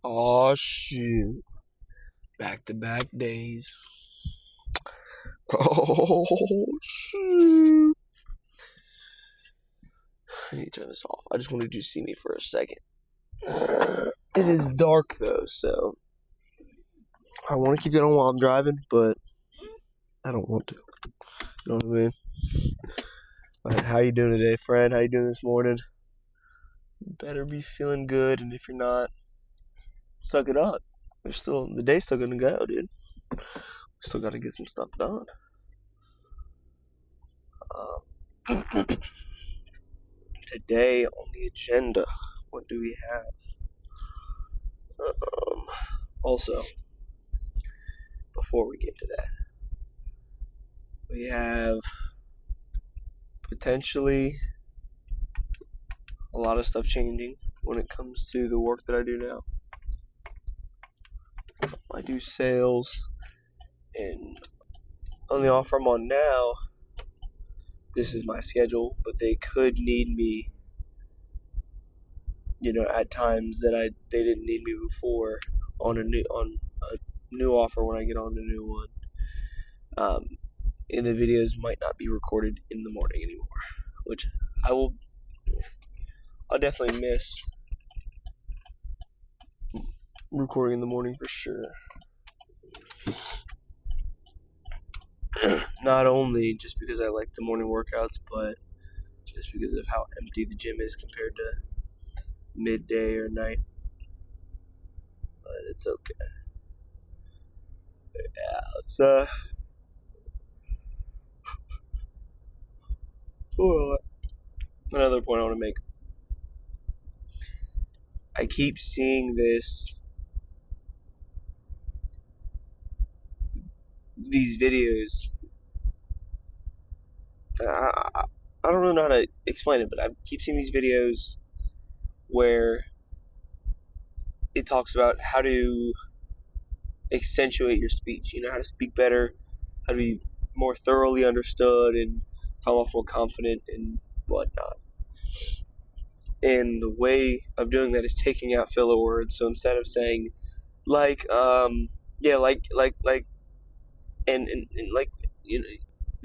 Oh shoot. Back to back days. Oh shoot. I need to turn this off. I just wanted you to see me for a second. It is dark though, so I want to keep it on while I'm driving, but I don't want to. You know what I mean? Alright, how you doing today, friend? How you doing this morning? You better be feeling good, and if you're not, suck it up. The day's still gonna go, dude. We still gotta get some stuff done. Today on the agenda, what do we have? Also, before we get to that, we have potentially a lot of stuff changing when it comes to the work that I do now. I do sales, and on the offer I'm on now, this is my schedule, but they could need me, at times that they didn't need me before on a new offer when I get on a new one. And the videos might not be recorded in the morning anymore, which I'll definitely miss recording in the morning for sure. Not only just because I like the morning workouts, but just because of how empty the gym is compared to midday or night. But it's okay. Yeah, let's another point I want to make. I keep seeing these videos. I don't really know how to explain it, but I keep seeing these videos where it talks about how to accentuate your speech, how to speak better, how to be more thoroughly understood, and come off more confident and whatnot. And the way of doing that is taking out filler words. So instead of saying and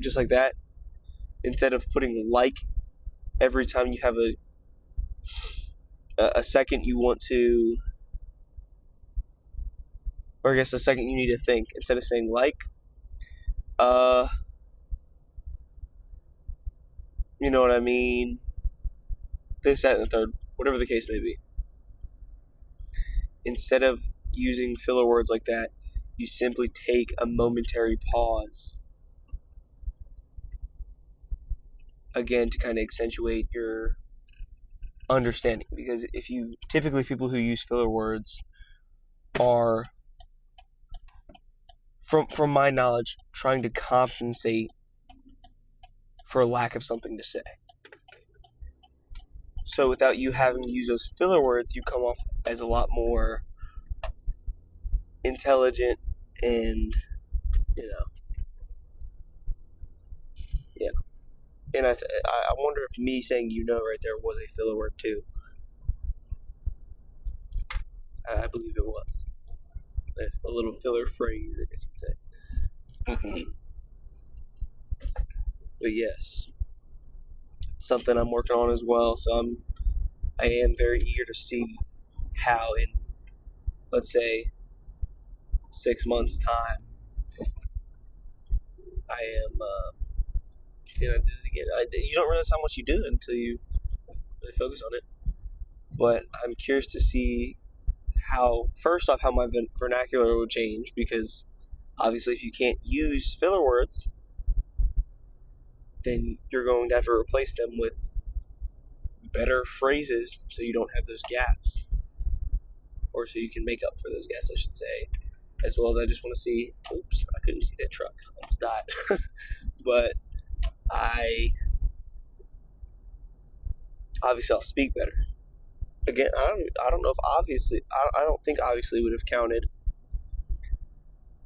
just like that, instead of putting every time you have a second you want to, or I guess a second you need to think, instead of saying you know what I mean, this, that, and the third, whatever the case may be. Instead of using filler words like that, you simply take a momentary pause, again, to kind of accentuate your understanding. Because typically people who use filler words are, from my knowledge, trying to compensate for a lack of something to say. So without you having to use those filler words, you come off as a lot more intelligent and, yeah. And I wonder if me saying right there was a filler word too. I believe it was. A little filler phrase, I guess you'd say. But yes, something I'm working on as well. So I am very eager to see how in, let's say, 6 months' time, I am. See, I did it again. You don't realize how much you do until you really focus on it. But I'm curious to see first off, how my vernacular will change, because obviously if you can't use filler words, then you're going to have to replace them with better phrases so you don't have those gaps, or so you can make up for those gaps, I should say. As well as I just want to see, oops, I couldn't see that truck, I almost died. But obviously I'll speak better. Again, I don't know if obviously, I don't think obviously would have counted.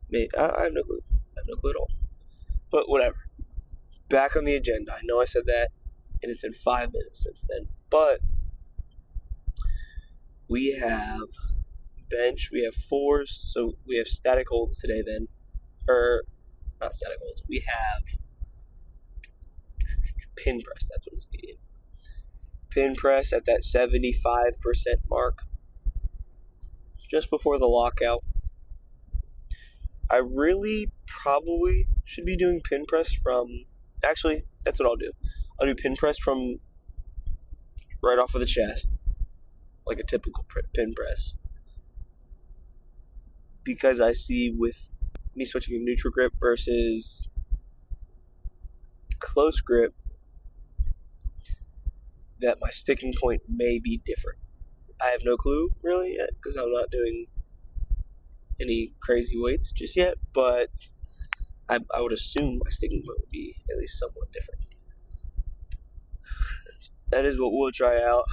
Maybe, I have no clue. I have no clue at all. But whatever. Back on the agenda. I know I said that, and it's been 5 minutes since then. But we have bench, we have 4s. So we have static holds today then. Or, not static holds. We have pin press. That's what it's needed. Pin press at that 75% mark. Just before the lockout. I really probably should be doing pin press from... Actually, that's what I'll do. I'll do pin press from right off of the chest. Like a typical pin press. Because I see with me switching to neutral grip versus close grip that my sticking point may be different. I have no clue really yet because I'm not doing any crazy weights just yet, but I would assume my sticking point would be at least somewhat different. That is what we'll try out.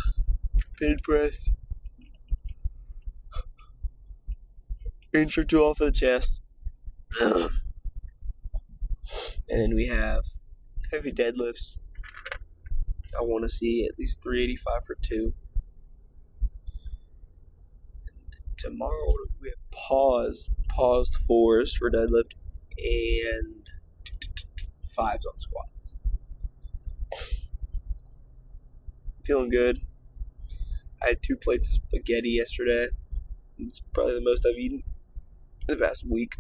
Pin press. Inch or two off of the chest. And then we have heavy deadlifts. I want to see at least 385 for 2. Tomorrow we have paused 4s for deadlift and 5s on squats. Feeling good. I had 2 plates of spaghetti yesterday. It's probably the most I've eaten in the past week.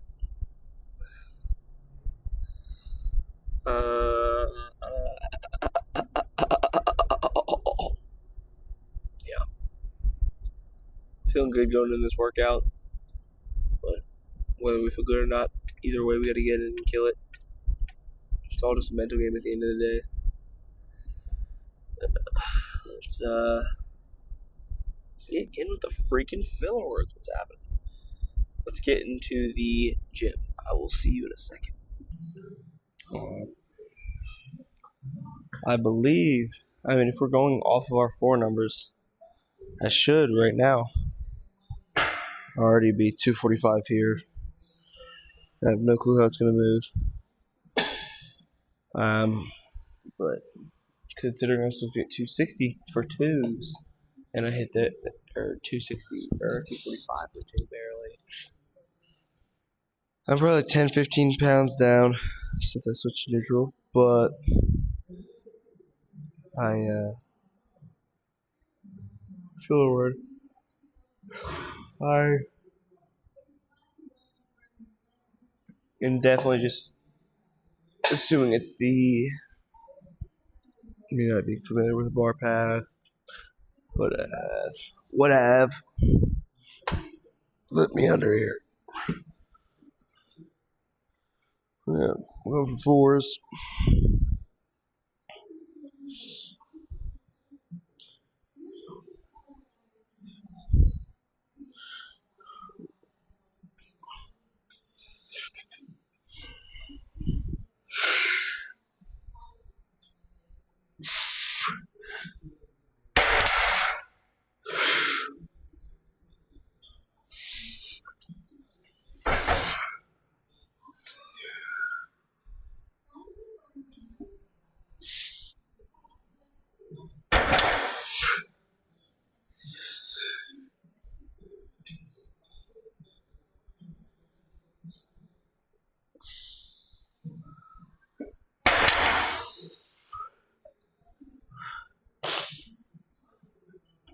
Yeah. Feeling good going in this workout. But whether we feel good or not, either way we gotta get in and kill it. It's all just a mental game at the end of the day. Let's see again with the freaking filler words. What's happening? Let's get into the gym. I will see you in a second. I believe, if we're going off of our 4 numbers, I should right now already be 245 here. I have no clue how it's going to move. But considering I'm supposed to be at 260 for 2s, and I hit that, or 260, or 245 for 2 barely. I'm probably 10, 15 pounds down since I switched to neutral, but I feel the word. I am definitely just assuming it's the, not being familiar with the bar path, whatever. Let me under here. Yeah, we're going for 4s.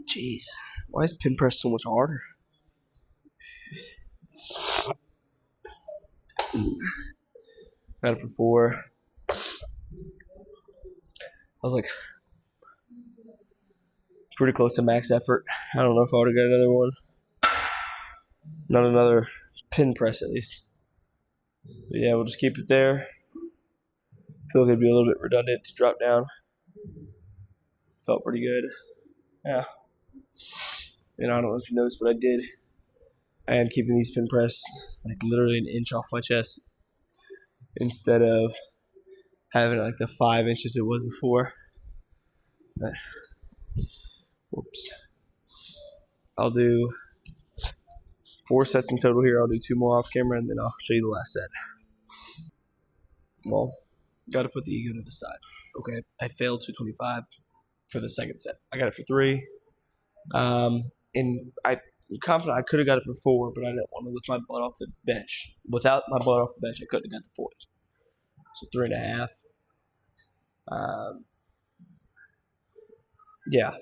Jeez, why is pin press so much harder? Got it for 4. I was like pretty close to max effort. I don't know if I would have got another one. Not another pin press at least. But yeah, we'll just keep it there. Feel like it'd be a little bit redundant to drop down. Felt pretty good. Yeah. And I don't know if you noticed, but I did. I am keeping these pin press like literally an inch off my chest instead of having like the 5 inches it was before. Whoops. I'll do 4 sets in total here. I'll do 2 more off camera and then I'll show you the last set. Well, gotta put the ego to the side. Okay, I failed 225 for the second set. I got it for 3. And I I'm confident I could have got it for 4, but I didn't want to lift my butt off the bench. Without my butt off the bench, I couldn't have got the 4. So 3.5. Yeah.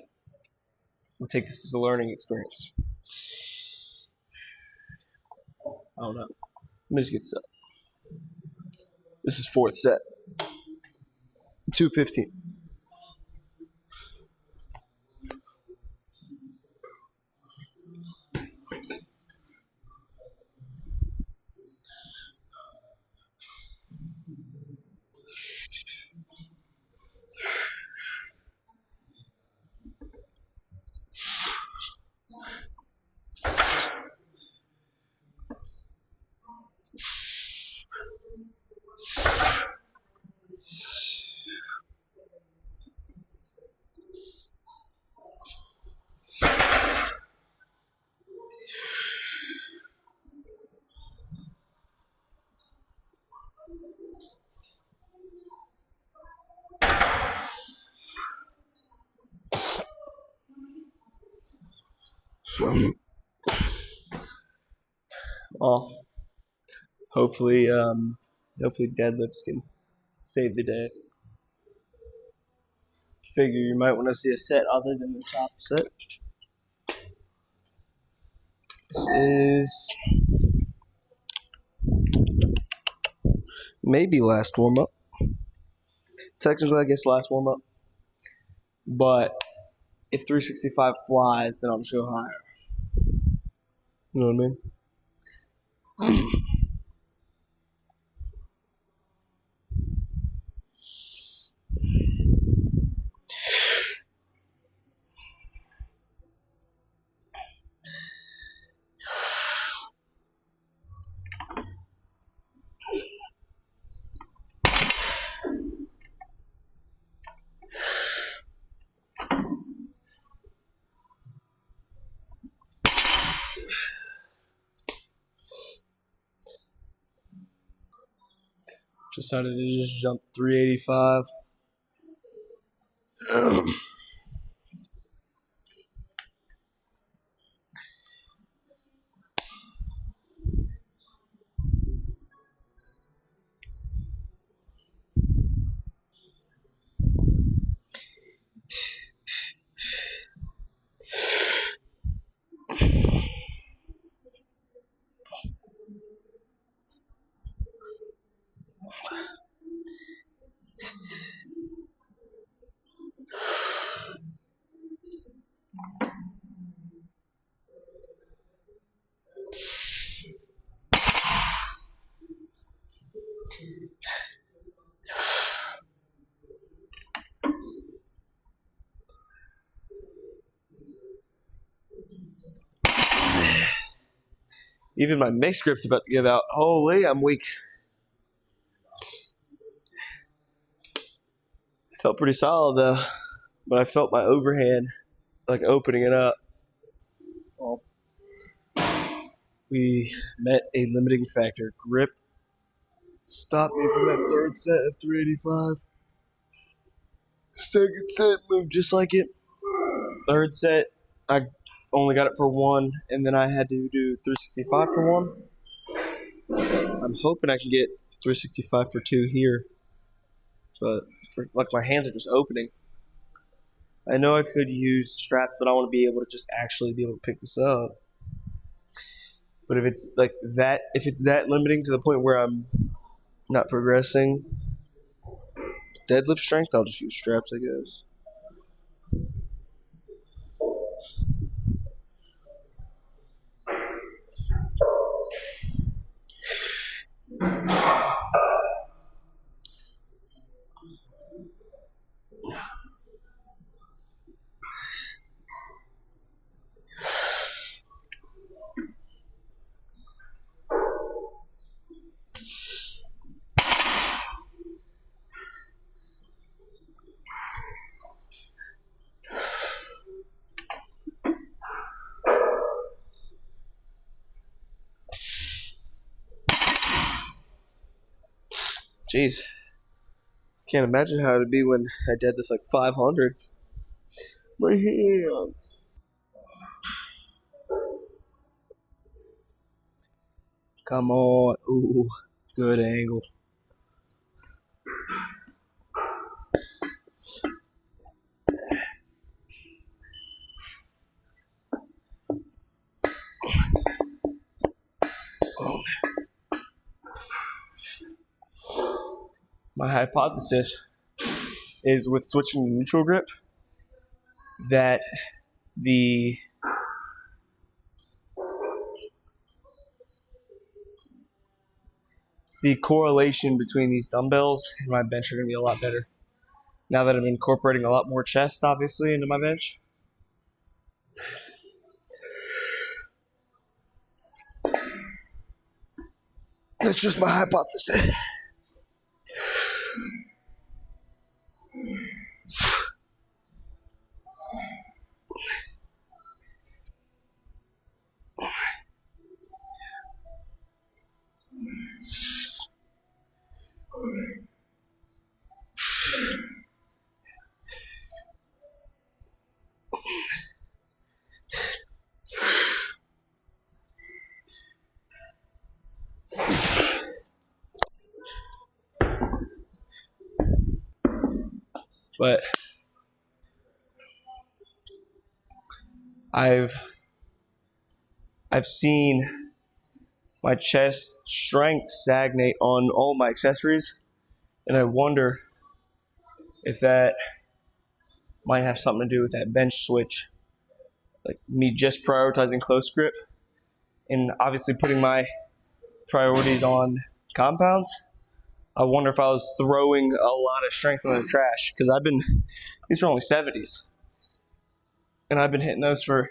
We'll take this as a learning experience. I don't know. Let me just get set. This is 4th set. 2:15. Well, hopefully deadlifts can save the day. Figure you might want to see a set other than the top set. This is maybe last warm up. Technically, I guess last warm up. But if 365 flies, then I'll just go higher. You know what I mean? Decided to just jump 385. Even my mixed grip's about to give out. Holy, I'm weak. Felt pretty solid though, but I felt my overhand like opening it up. Well, we met a limiting factor. Grip stopped me from that 3rd set of 385. 2nd set moved just like it. 3rd set, I only got it for 1, and then I had to do 365 for 1. I'm hoping I can get 365 for 2 here, but like my hands are just opening. I know I could use straps, but I want to be able to just actually be able to pick this up. But if it's like that, if it's that limiting to the point where I'm not progressing deadlift strength, I'll just use straps, I guess. Jeez. Can't imagine how it'd be when I did this like 500. My hands. Come on. Ooh, good angle. My hypothesis is with switching to neutral grip that the correlation between these dumbbells and my bench are going to be a lot better now that I'm incorporating a lot more chest, obviously, into my bench. That's just my hypothesis. But I've seen my chest strength stagnate on all my accessories, and I wonder if that might have something to do with that bench switch, like me just prioritizing close grip and obviously putting my priorities on compounds. I wonder if I was throwing a lot of strength in the trash, because these are only 70s, and I've been hitting those for,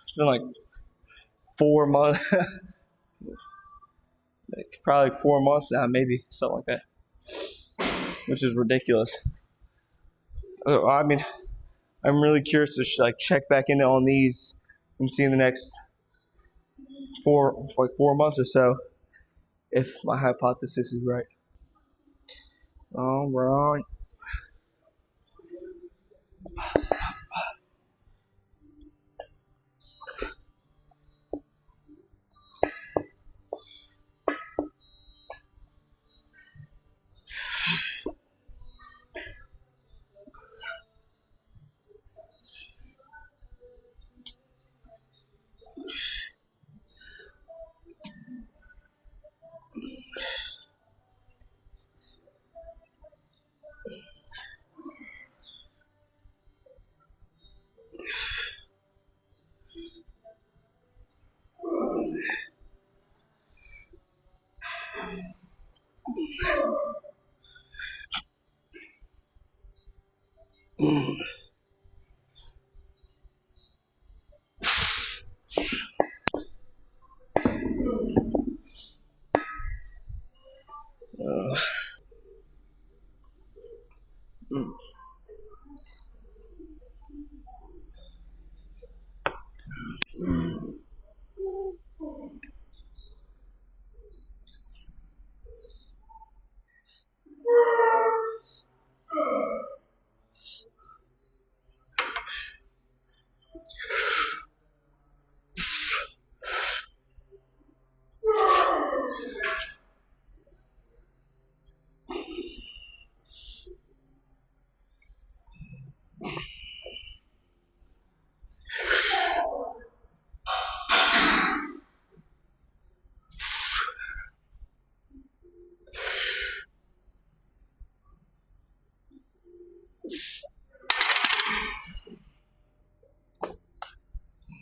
it's been like 4 months, probably 4 months now, maybe, something like that, which is ridiculous. I mean, I'm really curious to check back in on these and see in the next 4 months or so if my hypothesis is right. All right.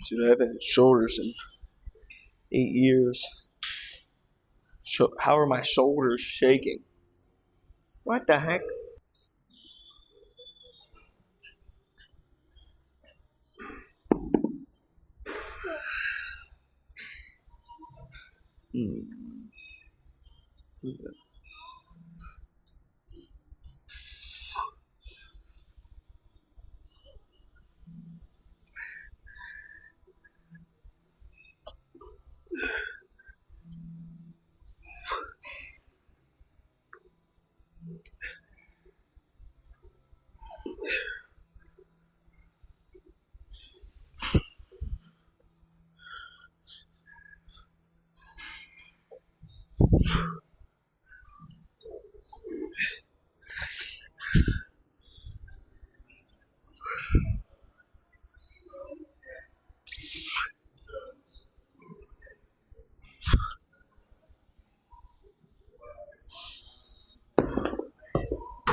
Dude, I haven't had shoulders in 8 years. How are my shoulders shaking? What the heck?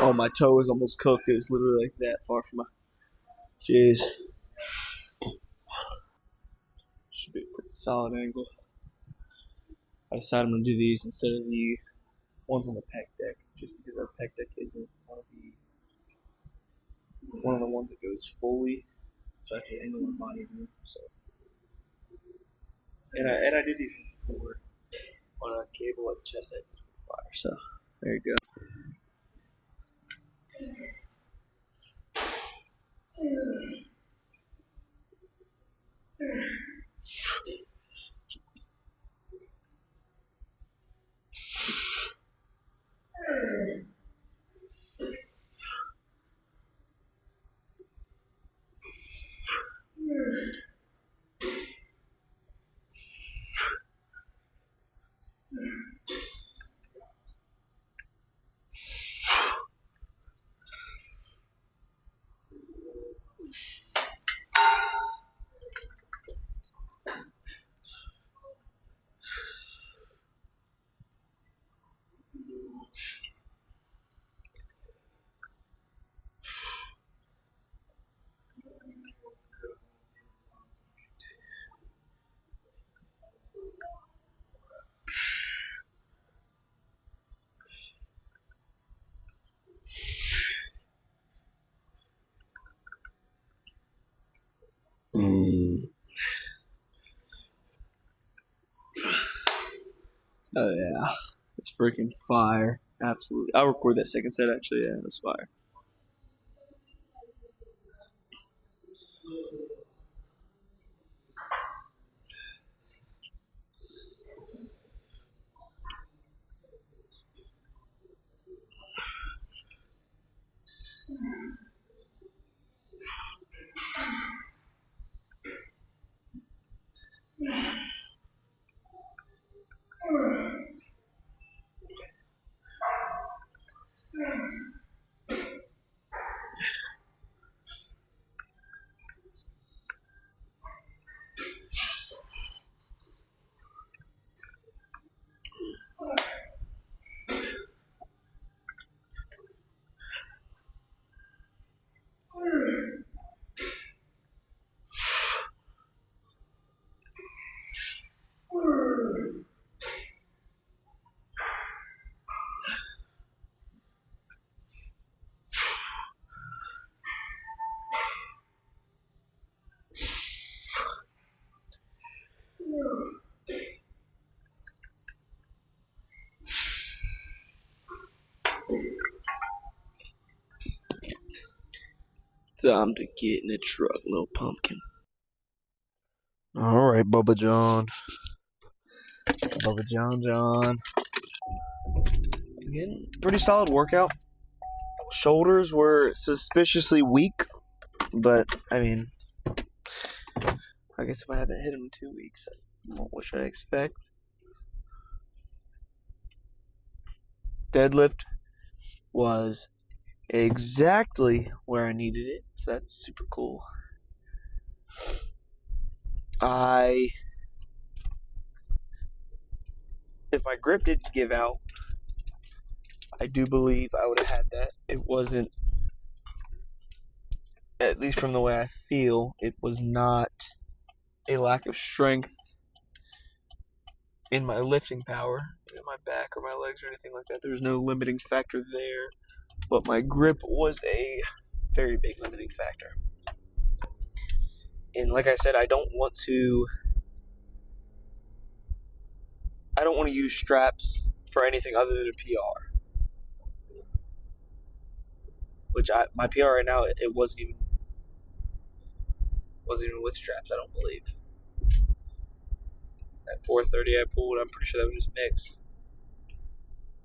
Oh, my toe was almost cooked. It was literally like that far from my. Jeez. Should be a pretty solid angle. I decided I'm going to do these instead of the ones on the pec deck, just because our pec deck isn't one of the ones that goes fully. So I have to angle my body here. So, and I did these before on a cable at chest edge fire. So there you go. Oh yeah, it's freaking fire! Absolutely. I'll record that second set actually. Yeah, that's fire. Time to get in the truck, little pumpkin. All right, Bubba John. Bubba John. Again, pretty solid workout. Shoulders were suspiciously weak, but I mean, I guess if I haven't hit them in 2 weeks, what should I expect? Deadlift was exactly where I needed it, so that's super cool. If my grip didn't give out, I do believe I would have had that. It wasn't, at least from the way I feel, it was not a lack of strength in my lifting power, in my back or my legs or anything like that. There was no limiting factor there, but my grip was a very big limiting factor. And like I said, I don't want to use straps for anything other than a PR. Which my PR right now, it wasn't even with straps, I don't believe. At 430 I pulled, I'm pretty sure that was just mix.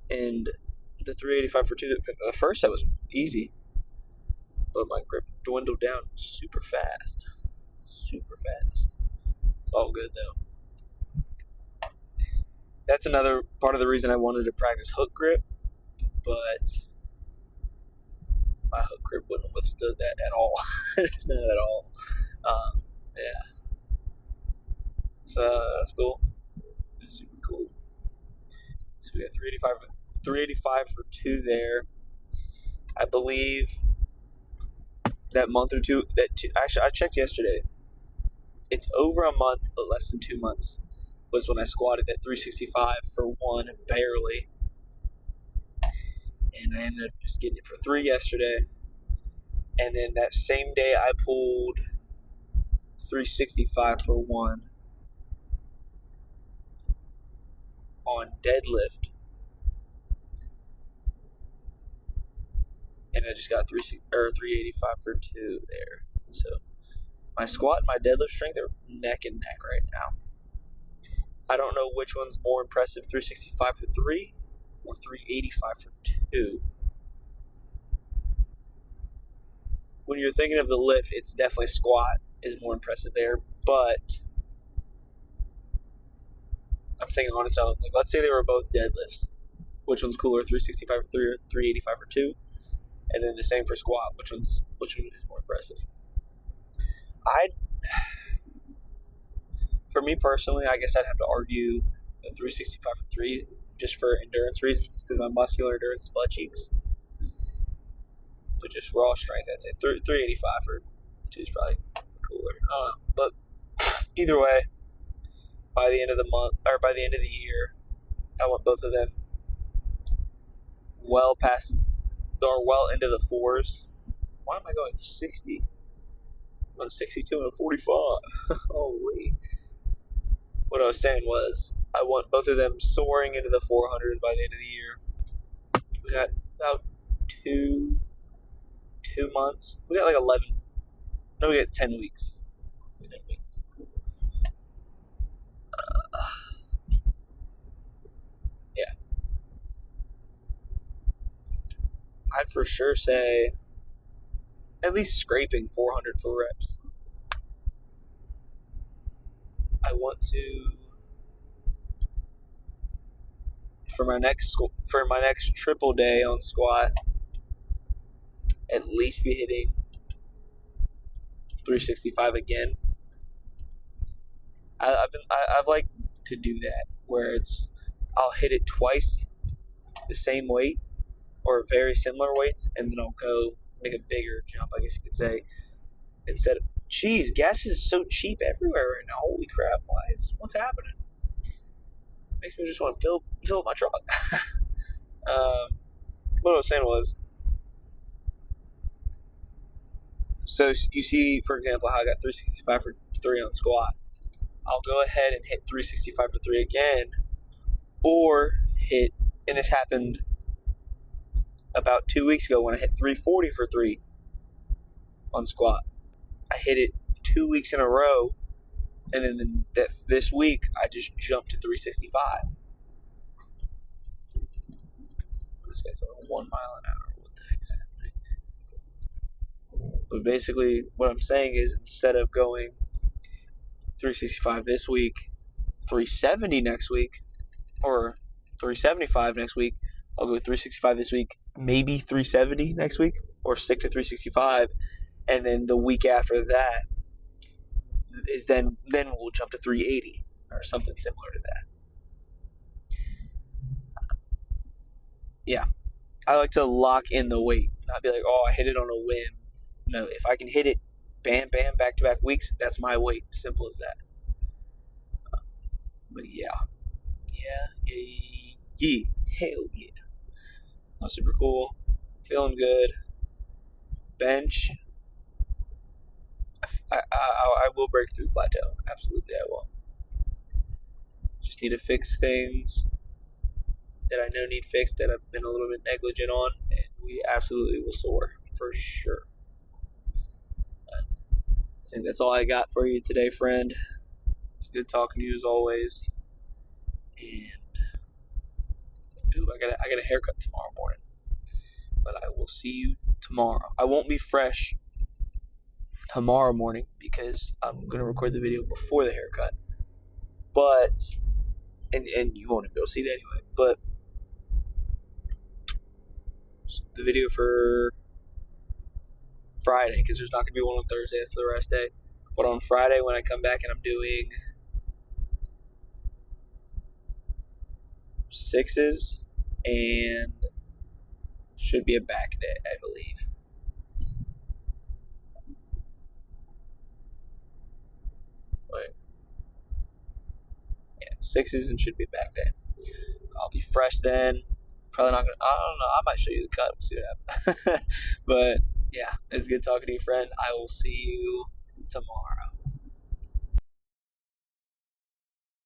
And the 385 for 2, the first set was easy. But my grip dwindled down super fast. It's all good though. That's another part of the reason I wanted to practice hook grip, but my hook grip wouldn't have withstood that at all. Not at all. Yeah. So that's cool. That's super cool. So we got 385 for 2 there. I believe that month or two, actually I checked yesterday. It's over a month, but less than 2 months was when I squatted that 365 for 1 barely. And I ended up just getting it for 3 yesterday. And then that same day I pulled 365 for 1 on deadlift. And I just got 385 for 2 there. So my squat and my deadlift strength are neck and neck right now. I don't know which one's more impressive, 365 for 3 or 385 for 2. When you're thinking of the lift, it's definitely squat is more impressive there, but I'm saying on its own. Like, let's say they were both deadlifts. Which one's cooler, 365 for 3 or 385 for 2? And then the same for squat. Which one is more impressive? For me personally, I guess I'd have to argue the 365 for 3 just for endurance reasons, because my muscular endurance is butt cheeks. But just raw strength, I'd say 385 for 2 is probably cooler. But either way, by the end of the month, or by the end of the year, I want both of them well past, or well into the 4s. Why am I going 60? I'm on 62 and a 45. Holy. What I was saying was, I want both of them soaring into the 400s by the end of the year. We got about 2 months. We got like 11. No, we got 10 weeks. 10 weeks. Yeah. I'd for sure say at least scraping 400 for reps. I want to, for my next triple day on squat, at least be hitting 365 again. I've liked to do that where I'll hit it twice the same weight or very similar weights, and then I'll go make a bigger jump, I guess you could say, instead of, geez, gas is so cheap everywhere right now. Holy crap, what's happening? Makes me just want to fill up my truck. What I was saying was, so you see, for example, how I got 365 for 3 on squat. I'll go ahead and hit 365 for 3 again, or hit, and this happened about 2 weeks ago when I hit 340 for 3 on squat. I hit it 2 weeks in a row, and then this week I just jumped to 365. This guy's going 1 mile an hour. What the heck's happening? But basically, what I'm saying is, instead of going 365 this week, 370 next week, or 375 next week, I'll go 365 this week, maybe 370 next week, or stick to 365, and then the week after that is then we'll jump to 380 or something similar to that. Yeah, I like to lock in the weight, not be like, oh, I hit it on a whim. No, if I can hit it, bam, bam, back-to-back weeks, that's my weight. Simple as that. But yeah. Hell yeah. That's super cool. Feeling good. Bench. I will break through the plateau. Absolutely, I will. Just need to fix things that I know need fixed, that I've been a little bit negligent on, and we absolutely will soar, for sure. I think that's all I got for you today, friend. It's good talking to you as always. And I got a haircut tomorrow morning. But I will see you tomorrow. I won't be fresh tomorrow morning because I'm going to record the video before the haircut. But and you won't be able to see it anyway. But the video for Friday, because there's not going to be one on Thursday. That's the rest day. But on Friday, when I come back and I'm doing sixes, and should be a back day, I believe. Wait. Yeah, sixes and should be a back day. I'll be fresh then. Probably not gonna. I don't know. I might show you the cut. We'll see what happens. But yeah, it's good talking to you, friend. I will see you tomorrow.